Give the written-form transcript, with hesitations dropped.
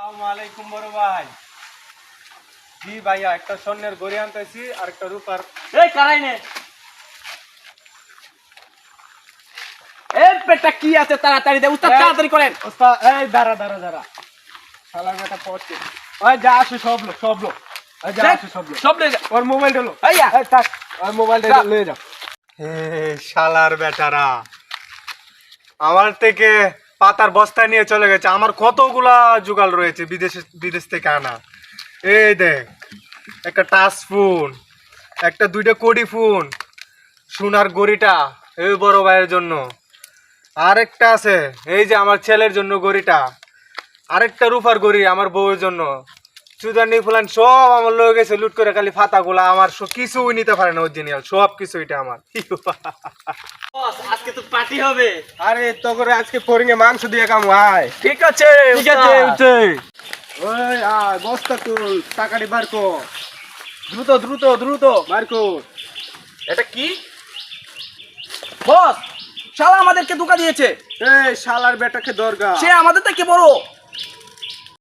আসসালামাইকুম বড় ভাই। জি ভাইয়া, একটা স্বর্ণের গড়ি আনতেছি আর একটা রূপার। এই কারাই নে এই পেটটা কি আছে তাড়াতাড়ি দে উস্তাদ, তাড়াতাড়ি করেন। ওস্তাদ এই দাঁড়া দাঁড়া দাঁড়া, শালার বেটা পড়ছে। ওই যা আসে সব লোক ওই যা আসে সব লোক সব লে যা। ওর মোবাইলটা লো। আইয়া এই থাক, ওর মোবাইলটা যা। লয়ে যাও। হে শালার বেটারা আমার থেকে পাতার বস্তা নিয়ে চলে গেছে। আমার কতগুলা জোগাল রয়েছে বিদেশ থেকে আনা। এই দেখ, একটা টাচ ফোন, একটা দুইটা কোডি ফোন, সোনার গড়িটা এই বড় ভাইয়ের জন্য, আরেকটা আছে এই যে আমার ছেলের জন্য গড়িটা, আরেকটা রূপার গড়ি আমার বউয়ের জন্য। চুদানি ফুলান সব আমার লয়ে গেছে লুট করে, খালি ফাতাগুলা আমার কিছুই নিতে পারে না অরিজিনাল, সব কিছু এটা আমার। বস আজকে তো পার্টি হবে। আরে তো করে আজকে ফরিঙে মাংস দিয়ে কাম ভাই। ঠিক আছে ঠিক আছে, উঠে ওই আয় বস্তা তুল, টাকাটি বার কর, দ্রুত দ্রুত দ্রুত বার কর। এটা কি বস? শালা আমাদেরকে ধোঁকা দিয়েছে। এই শালার বেটাকে দরগা। সে আমাদের থেকে বড়।